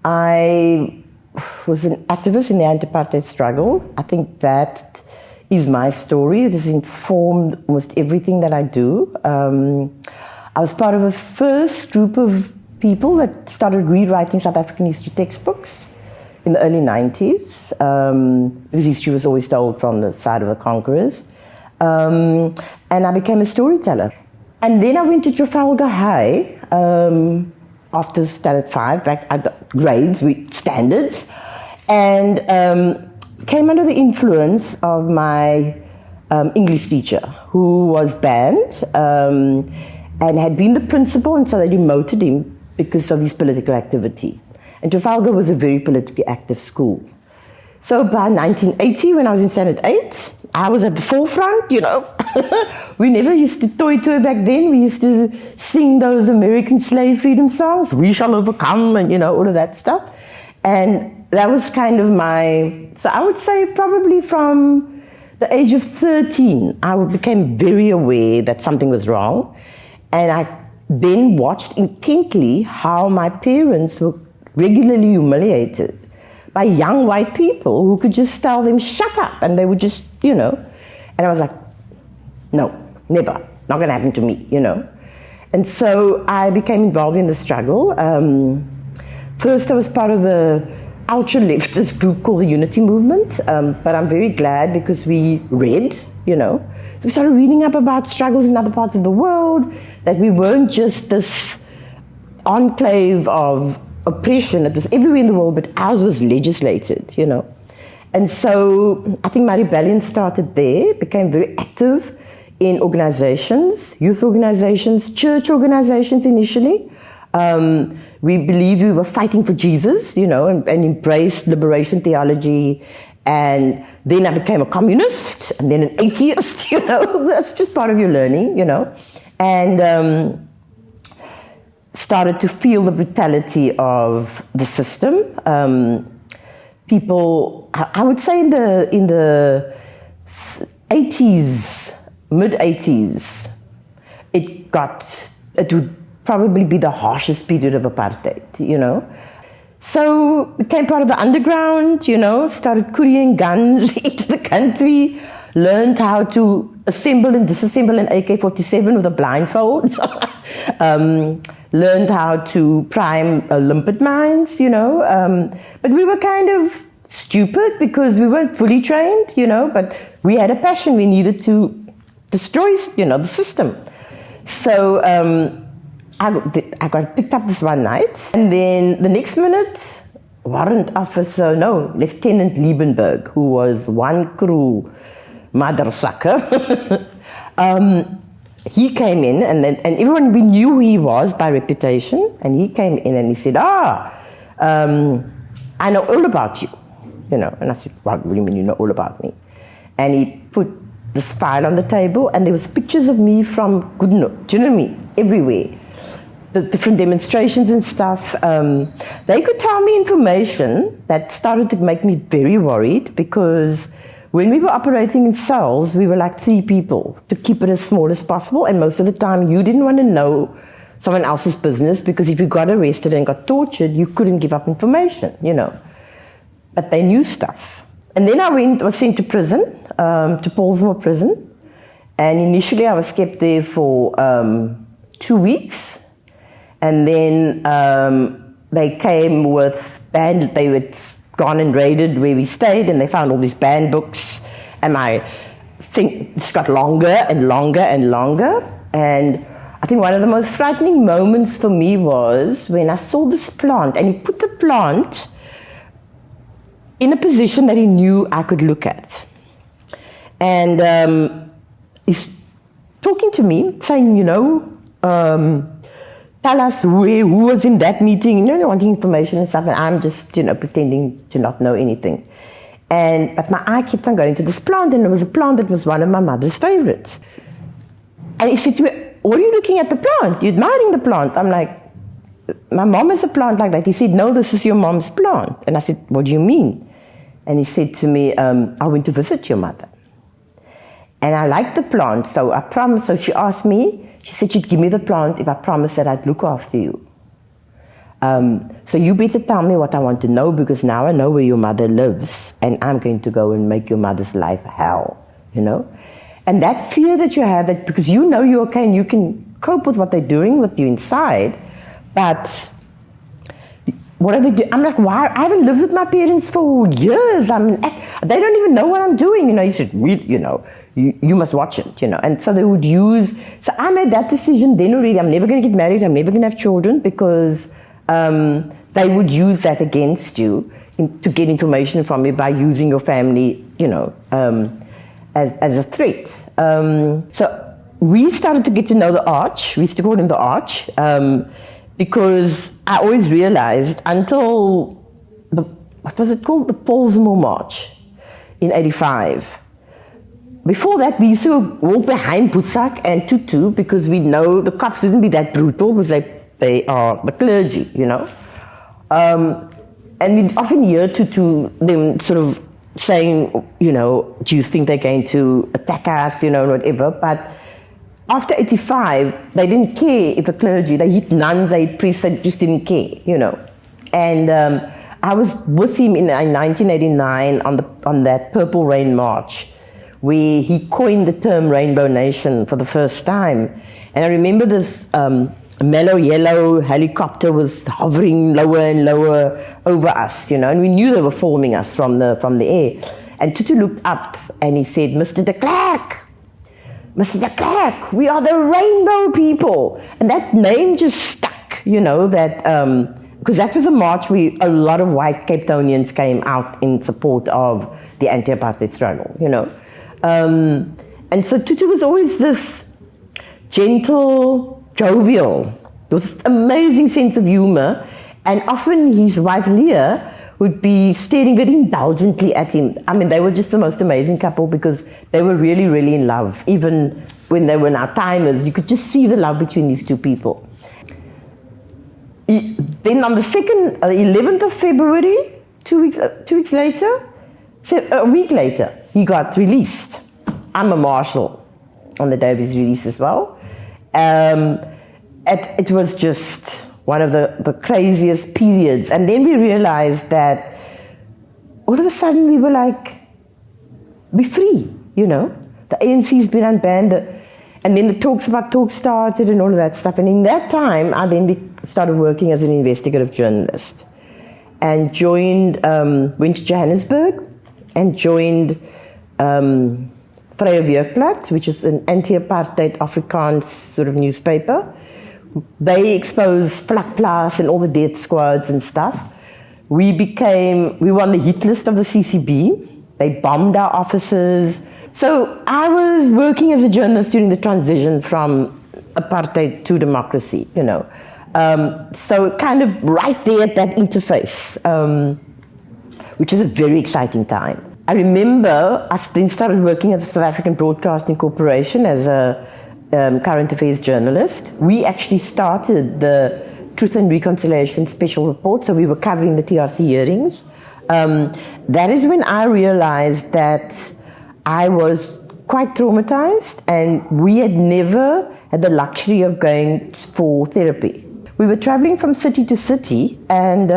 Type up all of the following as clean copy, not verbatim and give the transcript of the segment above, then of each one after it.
I was an activist in the anti-apartheid struggle. I think that is my story. It has informed almost everything that I do. I was part of the first group of people that started rewriting South African history textbooks in the early 90s, because history was always told from the side of the conquerors. And I became a storyteller. And then I went to Trafalgar High after Standard 5, back at the grades, standards, and came under the influence of my English teacher, who was banned and had been the principal, and so they demoted him because of his political activity. And Trafalgar was a very politically active school. So by 1980, when I was in Standard 8, I was at the forefront, you know. We never used to toy to it back then. We used to sing those American slave freedom songs, "We Shall Overcome," and, you know, all of that stuff. And that was kind of so I would say probably from the age of 13, I became very aware that something was wrong. And I then watched intently how my parents were regularly humiliated by young white people who could just tell them, "Shut up," and they would just, you know. And I was like, no, never, not going to happen to me, you know. And so I became involved in the struggle. First, I was part of a ultra-leftist group called the Unity Movement, but I'm very glad because we read, you know. So we started reading up about struggles in other parts of the world, that we weren't just this enclave of oppression. It was everywhere in the world, but ours was legislated, you know. And so I think my rebellion started there, became very active in organizations, youth organizations, church organizations initially. We believed we were fighting for Jesus, you know, and embraced liberation theology. And then I became a communist, and then an atheist, you know. That's just part of your learning, you know. And started to feel the brutality of the system. People, I would say in the 80s, mid-80s, it would probably be the harshest period of apartheid, you know. So became part of the underground, you know, started couriering guns into the country, learned how to assemble and disassemble an AK-47 with a blindfold, learned how to prime limpet mines, you know. But we were kind of stupid because we weren't fully trained, you know, but we had a passion. We needed to destroy, you know, the system. So I got picked up this one night, and then the next minute, Lieutenant Liebenberg, who was one crew mother sucker, he came in, and everyone, we knew who he was by reputation, and he came in and he said, I know all about you, you know. And I said, what do you mean you know all about me? And he put this file on the table, and there was pictures of me from Goodenough, do you know what I mean, everywhere. The different demonstrations and stuff. They could tell me information that started to make me very worried, because when we were operating in cells, we were like 3 people to keep it as small as possible, and most of the time you didn't want to know someone else's business, because if you got arrested and got tortured, you couldn't give up information, you know. But they knew stuff. And then I was sent to prison, to Paulsmoor prison, and initially I was kept there for 2 weeks. And then they came with they had gone and raided where we stayed, and they found all these banned books, and my thing just got longer and longer and longer. And I think one of the most frightening moments for me was when I saw this plant, and he put the plant in a position that he knew I could look at. And he's talking to me, saying, you know, tell us who was in that meeting, you know, wanting information and stuff, and I'm just, you know, pretending to not know anything. But my eye kept on going to this plant, and it was a plant that was one of my mother's favorites. And he said to me, what are you looking at the plant? You're admiring the plant. I'm like, my mom has a plant like that. He said, no, this is your mom's plant. And I said, what do you mean? And he said to me, I went to visit your mother. And I liked the plant, so I promised. So she asked me, she said she'd give me the plant if I promised that I'd look after you. So you better tell me what I want to know, because now I know where your mother lives, and I'm going to go and make your mother's life hell, you know? And that fear that you have, that because you know you're okay and you can cope with what they're doing with you inside, but what are they doing? I'm like, why? I haven't lived with my parents for years. I mean, they don't even know what I'm doing. You know, you should read, you know, you must watch it, you know. And so they would use, so I made that decision then already. I'm never going to get married. I'm never going to have children, because they would use that against you to get information from you by using your family, you know, as a threat. So we started to get to know the Arch. We used to call him the Arch, because I always realized until what was it called? The Polsmoor March in '85. Before that, we used to walk behind Boesak and Tutu, because we know the cops wouldn't be that brutal, because they are the clergy, you know. And we'd often hear Tutu, them sort of saying, you know, do you think they're going to attack us, you know, whatever. But after '85, they didn't care if the clergy, they hit nuns, they hit priests, they just didn't care, you know. And I was with him in 1989 on that Purple Rain March, where he coined the term Rainbow Nation for the first time. And I remember this mellow yellow helicopter was hovering lower and lower over us, you know, and we knew they were filming us from the air. And Tutu looked up and he said, Mr. de Klerk, Mr. de Klerk, we are the Rainbow People. And that name just stuck, you know, that, because that was a march where a lot of white Cape Townians came out in support of the anti-apartheid struggle, you know. And so Tutu was always this gentle, jovial, with this amazing sense of humor, and often his wife Leah would be staring very indulgently at him. I mean, they were just the most amazing couple, because they were really, really in love. Even when they were now timers, you could just see the love between these two people. Then on the 11th of February, two weeks later, so a week later, he got released. I'm a marshal on the day of his release as well. It was just one of the craziest periods. And then we realized that all of a sudden we were like, we're free, you know. The ANC's been unbanned. And then the talks about talk started and all of that stuff. And in that time, I then started working as an investigative journalist and went to Johannesburg and joined Vrye Weekblad, which is an anti-apartheid Afrikaans sort of newspaper. They exposed Vlakplaas and all the death squads and stuff. We won the hit list of the CCB. They bombed our offices. So I was working as a journalist during the transition from apartheid to democracy, you know. So kind of right there at that interface, which was a very exciting time. I remember I then started working at the South African Broadcasting Corporation as a current affairs journalist. We actually started the Truth and Reconciliation Special Report, so we were covering the TRC hearings. That is when I realized that I was quite traumatized, and we had never had the luxury of going for therapy. We were traveling from city to city, and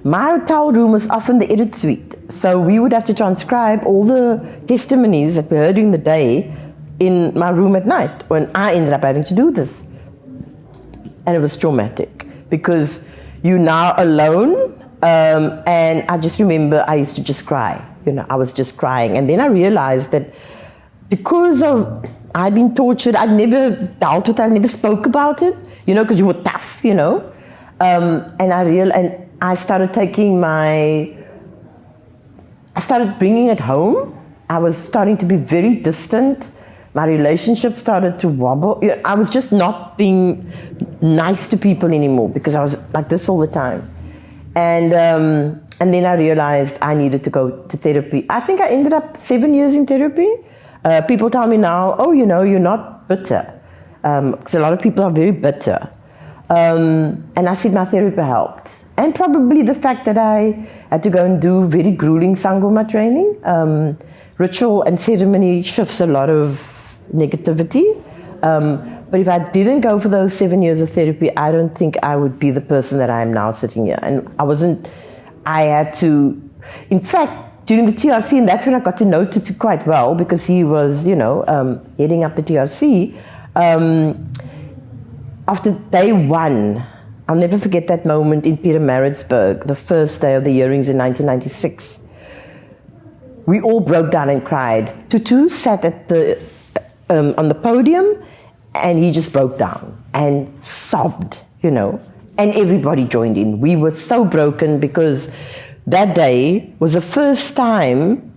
my hotel room was often the edit suite. So we would have to transcribe all the testimonies that we heard during the day in my room at night, when I ended up having to do this. And it was traumatic, because you're now alone, and I just remember I used to just cry. You know, I was just crying. And then I realized that because I'd been tortured, I'd never dealt with it, I never spoke about it, you know, because you were tough, you know. And I started I started bringing it home. I was starting to be very distant. My relationship started to wobble. I was just not being nice to people anymore, because I was like this all the time. And then I realized I needed to go to therapy. I think I ended up 7 years in therapy. People tell me now, oh, you know, you're not bitter. Because a lot of people are very bitter. And I said my therapy helped. And probably the fact that I had to go and do very grueling Sangoma training. Ritual and ceremony shifts a lot of negativity. But if I didn't go for those 7 years of therapy, I don't think I would be the person that I am now sitting here. And I had to, in fact, during the TRC, and that's when I got to know Tutu quite well, because he was, heading up the TRC. After day one, I'll never forget that moment in Pietermaritzburg, the first day of the hearings in 1996. We all broke down and cried. Tutu sat on the podium, and he just broke down and sobbed, and everybody joined in. We were so broken because that day was the first time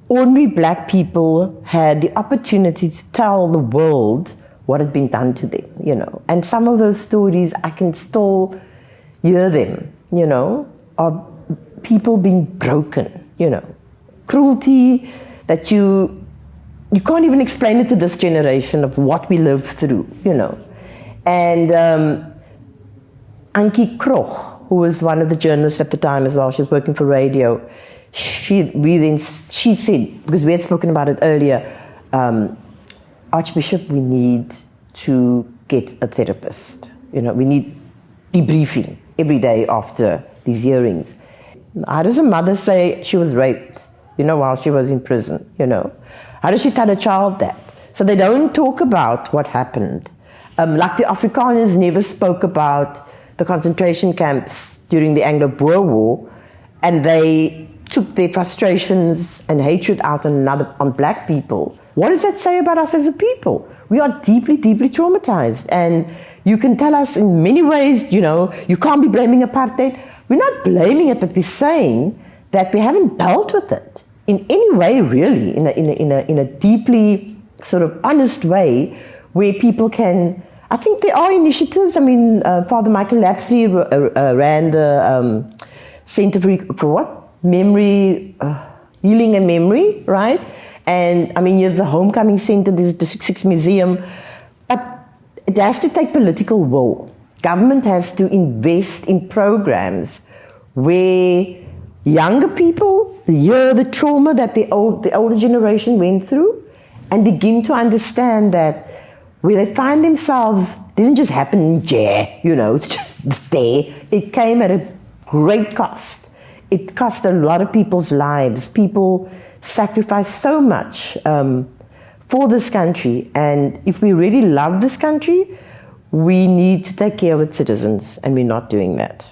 ordinary black people had the opportunity to tell the world what had been done to them, And some of those stories, I can still hear them, of people being broken, Cruelty that you can't even explain it to this generation of what we lived through, And Ankie Kroch, who was one of the journalists at the time as well, she was working for radio, she said, because we had spoken about it earlier, Archbishop, we need to get a therapist. We need debriefing every day after these hearings. How does a mother say she was raped, while she was in prison, How does she tell a child that? So they don't talk about what happened. Like the Afrikaners never spoke about the concentration camps during the Anglo-Boer War, and they took their frustrations and hatred out on black people. What does that say about us as a people? We are deeply, deeply traumatized. And you can tell us in many ways, you can't be blaming apartheid. We're not blaming it, but we're saying that we haven't dealt with it in any way, really, in a deeply sort of honest way, where people can. I think there are initiatives. I mean, Father Michael Lapsley ran the Center for what? Memory, Healing and Memory, right? And I mean, here's the Homecoming Center, there's the 66 Museum, but it has to take political will. Government has to invest in programs where younger people hear the trauma that the older generation went through and begin to understand that where they find themselves didn't just happen in jail, it's just there. It came at a great cost. It cost a lot of people's lives. People sacrificed so much for this country. And if we really love this country, we need to take care of its citizens, and we're not doing that.